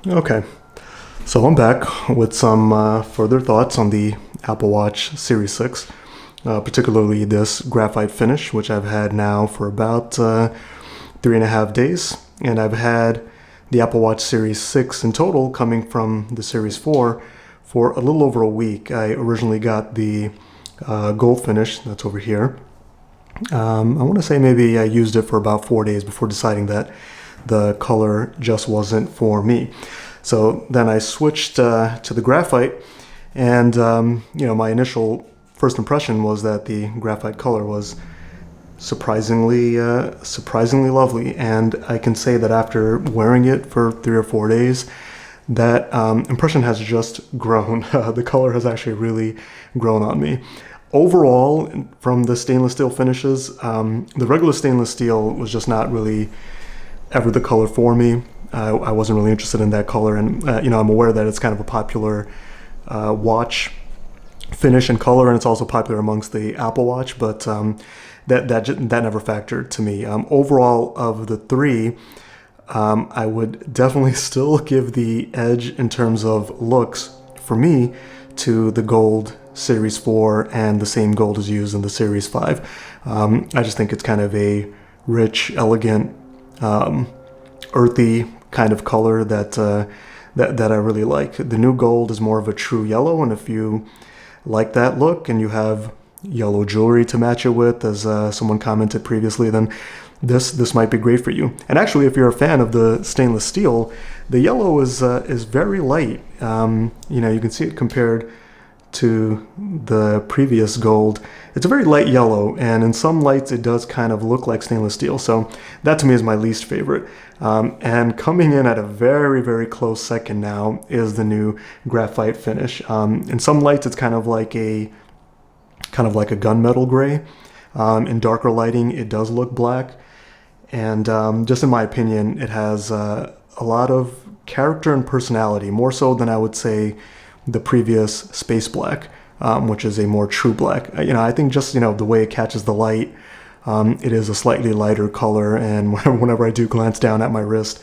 Okay, so I'm back with some further thoughts on the Apple Watch Series 6, particularly this graphite finish, which I've had now for about 3.5 days. And I've had the Apple Watch Series 6 in total coming from the Series 4 for a little over a week. I originally got the gold finish, that's over here. I want to say maybe I used it for about 4 days before deciding that the color just wasn't for me. So then I switched to the graphite, and my initial first impression was that the graphite color was surprisingly lovely. And I can say that after wearing it for 3 or 4 days, that impression has just grown. The color has actually really grown on me. Overall, from the stainless steel finishes, the regular stainless steel was just not really ever the color for me. I wasn't really interested in that color, and I'm aware that it's kind of a popular watch finish and color, and it's also popular amongst the Apple Watch, but that never factored to me. Overall, of the three, I would definitely still give the edge in terms of looks for me to the gold Series 4, and the same gold is used in the Series 5. I just think it's kind of a rich, elegant, earthy kind of color that I really like. The new gold is more of a true yellow, and if you like that look and you have yellow jewelry to match it with, as someone commented previously, then this might be great for you. And actually, if you're a fan of the stainless steel, the yellow is very light. You can see it compared to the previous gold. It's a very light yellow, and in some lights it does kind of look like stainless steel. So that to me is my least favorite. And coming in at a very, very close second now is the new graphite finish. In some lights it's kind of like a gunmetal gray. In darker lighting it does look black. And just in my opinion, it has a lot of character and personality, more so than I would say the previous space black, which is a more true black. I think just the way it catches the light, it is a slightly lighter color, and whenever I do glance down at my wrist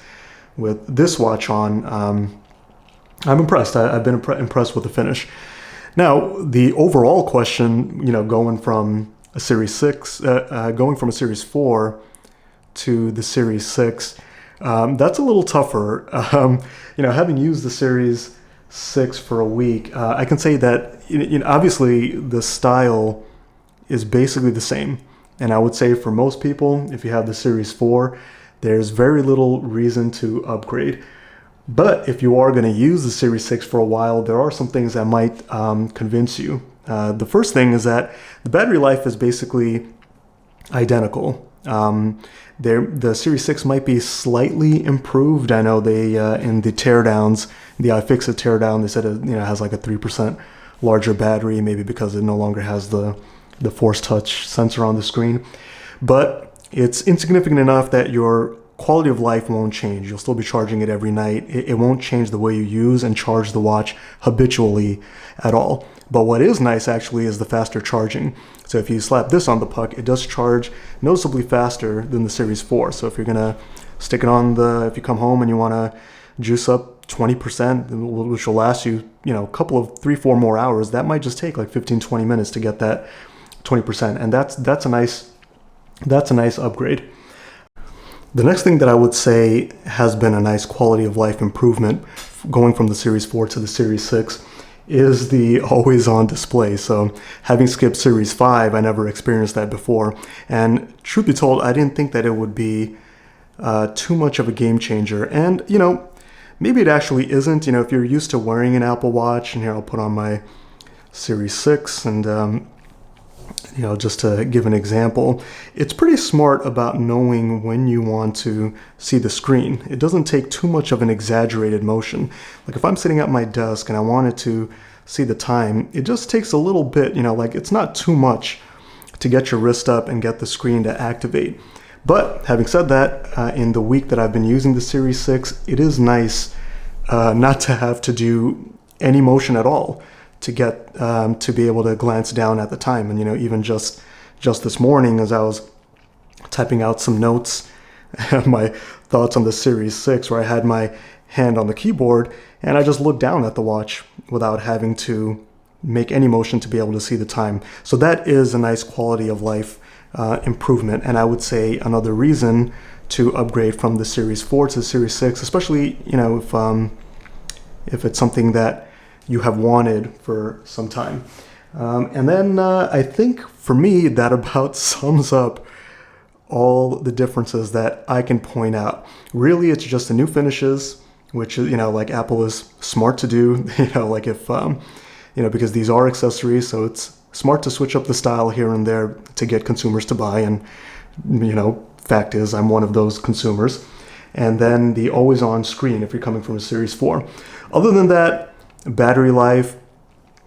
with this watch on, I'm impressed. I've been impressed with the finish. Now, the overall question, going from a Series 6, going from a Series 4 to the Series 6, that's a little tougher. Having used the Series 6 for a week, I can say that obviously the style is basically the same, and I would say for most people, if you have the Series 4, there's very little reason to upgrade. But if you are going to use the Series 6 for a while, there are some things that might convince you. The first thing is that the battery life is basically identical. The Series 6 might be slightly improved. I know they in the teardowns, the iFixit teardown, they said it has like a 3% larger battery, maybe because it no longer has the Force Touch sensor on the screen. But it's insignificant enough that your quality of life won't change. You'll still be charging it every night. It won't change the way you use and charge the watch habitually at all. But what is nice actually is the faster charging. So if you slap this on the puck, it does charge noticeably faster than the Series 4. So if you're gonna stick it on if you come home and you wanna juice up 20%, which will last you, a couple of 3-4 more hours, that might just take like 15-20 minutes to get that 20%. And that's a nice upgrade. The next thing that I would say has been a nice quality of life improvement going from the Series 4 to the Series 6 is the always-on display. So having skipped Series 5, I never experienced that before. And truth be told, I didn't think that it would be too much of a game changer. And, maybe it actually isn't. If you're used to wearing an Apple Watch, and here I'll put on my Series 6, and just to give an example, it's pretty smart about knowing when you want to see the screen. It doesn't take too much of an exaggerated motion. Like if I'm sitting at my desk and I wanted to see the time, it just takes a little bit, it's not too much to get your wrist up and get the screen to activate. But having said that, in the week that I've been using the Series 6, it is nice not to have to do any motion at all to get to be able to glance down at the time. And even just this morning, as I was typing out some notes, my thoughts on the Series 6, where I had my hand on the keyboard, and I just look down at the watch without having to make any motion to be able to see the time. So that is a nice quality of life improvement, and I would say another reason to upgrade from the Series 4 to the Series 6, especially, you know, if it's something that you have wanted for some time. And then I think for me that about sums up all the differences that I can point out. Really, it's just the new finishes, which, you know, like Apple is smart to do, you know, like if, you know, because these are accessories, so it's smart to switch up the style here and there to get consumers to buy. And, you know, fact is, I'm one of those consumers. And then the always on screen if you're coming from a Series 4. Other than that, battery life,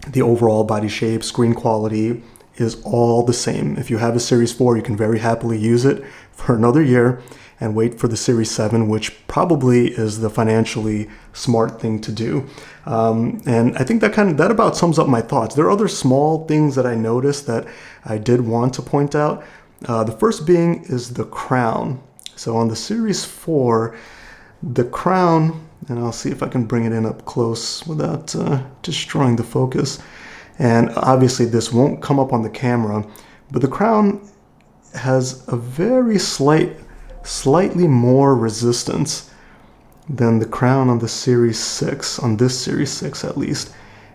the overall body shape, screen quality is all the same. If you have a Series 4, you can very happily use it for another year and wait for the Series 7, which probably is the financially smart thing to do. And I think that about sums up my thoughts. There are other small things that I noticed that I did want to point out. The first being is the crown. So on the Series 4, the crown, and I'll see if I can bring it in up close without destroying the focus. And obviously this won't come up on the camera, but the crown has a very slightly more resistance than the crown on the Series 6, on this Series 6 at least.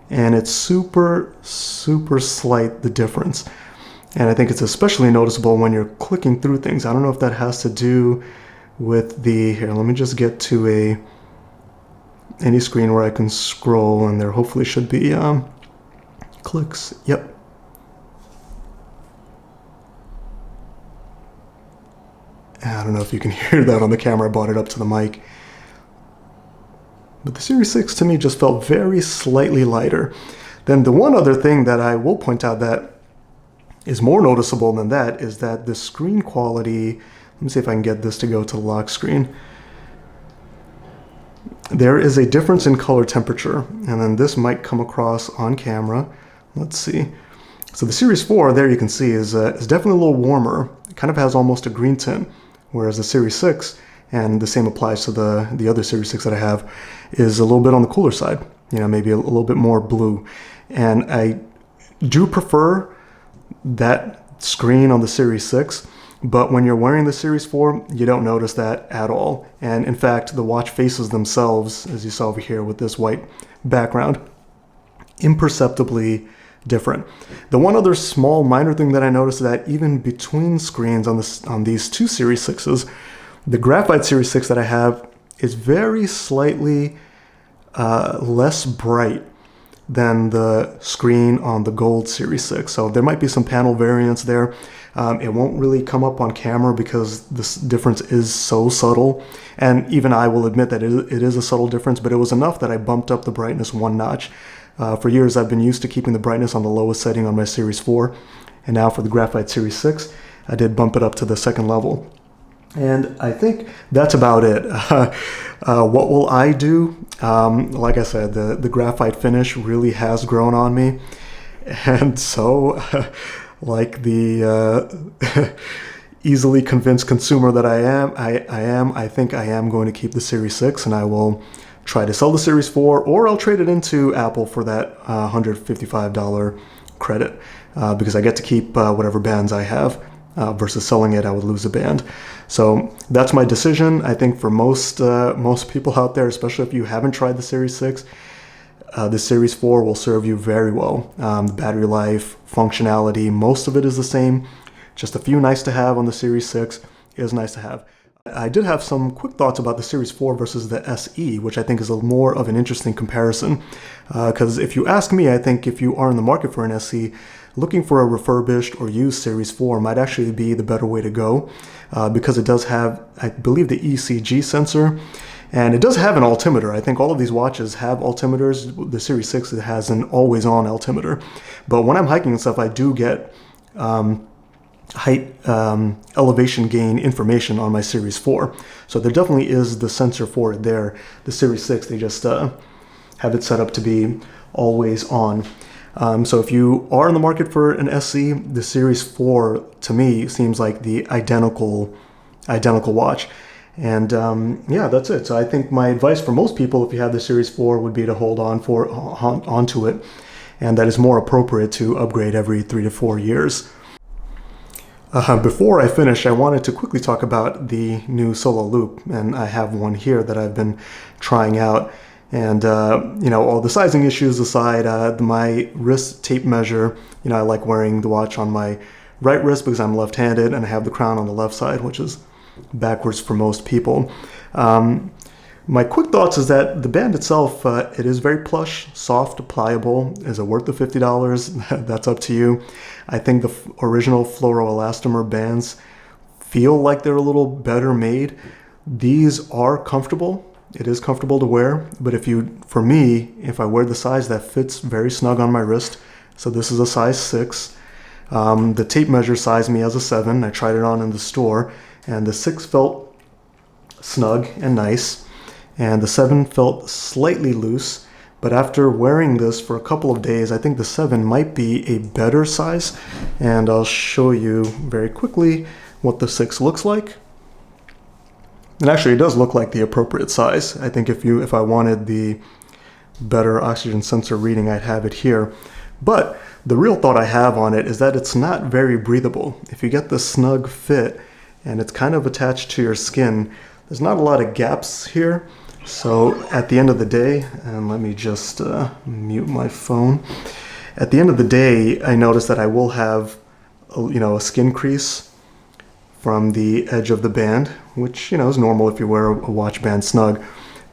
And it's super slight, the difference. And I think it's especially noticeable when you're clicking through things. I don't know if that has to do with here, let me just get to any screen where I can scroll, and there hopefully should be clicks. Yep. I don't know if you can hear that on the camera. I brought it up to the mic. But the Series 6 to me just felt very slightly lighter. Then the one other thing that I will point out that is more noticeable than that is that the screen quality, let me see if I can get this to go to the lock screen. There is a difference in color temperature, and then this might come across on camera. Let's see. So the Series 4, there you can see, is definitely a little warmer. It kind of has almost a green tint, whereas the Series 6, and the same applies to the other Series 6 that I have, is a little bit on the cooler side. You know, maybe a little bit more blue. And I do prefer that screen on the Series 6, but when you're wearing the Series 4, you don't notice that at all. And in fact, the watch faces themselves, as you saw over here with this white background, imperceptibly different. The one other small minor thing that I noticed is that even between screens on these two Series 6s, the Graphite Series 6 that I have is very slightly less bright than the screen on the Gold Series 6. So there might be some panel variance there. It won't really come up on camera because this difference is so subtle. And even I will admit that it is a subtle difference, but it was enough that I bumped up the brightness one notch. For years, I've been used to keeping the brightness on the lowest setting on my Series 4. And now for the Graphite Series 6, I did bump it up to the second level. And I think that's about it. What will I do? Like I said, the graphite finish really has grown on me. And so, like the easily convinced consumer that I think I am going to keep the Series 6, and I will try to sell the Series 4, or I'll trade it into Apple for that $155 credit, because I get to keep whatever bands I have. Versus selling it, I would lose a band. So that's my decision. I think for most people out there, especially if you haven't tried the Series 6, the Series 4 will serve you very well. The battery life, functionality, most of it is the same. Just a few nice to have on the Series 6 is nice to have. I did have some quick thoughts about the Series 4 versus the SE, which I think is a more of an interesting comparison. Because if you ask me, I think if you are in the market for an SE, looking for a refurbished or used Series 4 might actually be the better way to go, because it does have, I believe, the ECG sensor, and it does have an altimeter. I think all of these watches have altimeters. The Series 6 has an always-on altimeter. But when I'm hiking and stuff, I do get height elevation gain information on my Series 4. So there definitely is the sensor for it there. The Series 6, they just have it set up to be always on. So if you are in the market for an SE, the Series 4 to me seems like the identical watch. And yeah, that's it. So I think my advice for most people, if you have the Series 4, would be to hold onto it, and that is more appropriate to upgrade every 3 to 4 years. Before I finish, I wanted to quickly talk about the new solo loop, and I have one here that I've been trying out. And you know, all the sizing issues aside, my wrist tape measure, you know, I like wearing the watch on my right wrist because I'm left-handed, and I have the crown on the left side, which is backwards for most people. My quick thoughts is that the band itself, it is very plush, soft, pliable. Is it worth the $50? That's up to you. I think the original fluoroelastomer bands feel like they're a little better made. These are comfortable. It is comfortable to wear, but for me, if I wear the size, that fits very snug on my wrist. So this is a size 6. The tape measure sized me as a 7. I tried it on in the store, and the 6 felt snug and nice, and the 7 felt slightly loose. But after wearing this for a couple of days, I think the 7 might be a better size, and I'll show you very quickly what the 6 looks like. And actually, it does look like the appropriate size. I think if I wanted the better oxygen sensor reading, I'd have it here. But the real thought I have on it is that it's not very breathable. If you get the snug fit and it's kind of attached to your skin, there's not a lot of gaps here. So at the end of the day, and let me just mute my phone. At the end of the day, I notice that I will have a skin crease from the edge of the band, which is normal if you wear a watch band snug,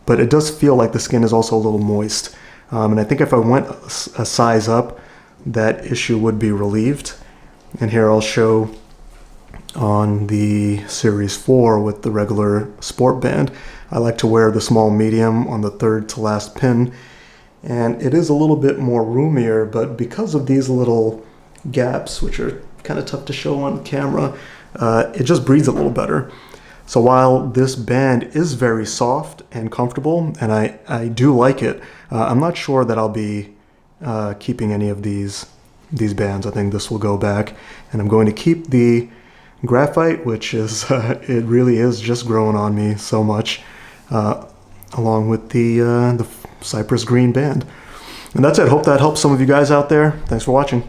but it does feel like the skin is also a little moist. And I think if I went a size up, that issue would be relieved. And here I'll show on the Series 4 with the regular sport band. I like to wear the small medium on the third to last pin, and it is a little bit more roomier, but because of these little gaps, which are kind of tough to show on camera, it just breathes a little better. So while this band is very soft and comfortable, and I do like it, I'm not sure that I'll be keeping any of these bands. I think this will go back, and I'm going to keep the Graphite, which is it really is just growing on me so much, along with the Cypress Green band. And that's it. Hope that helps some of you guys out there. Thanks for watching.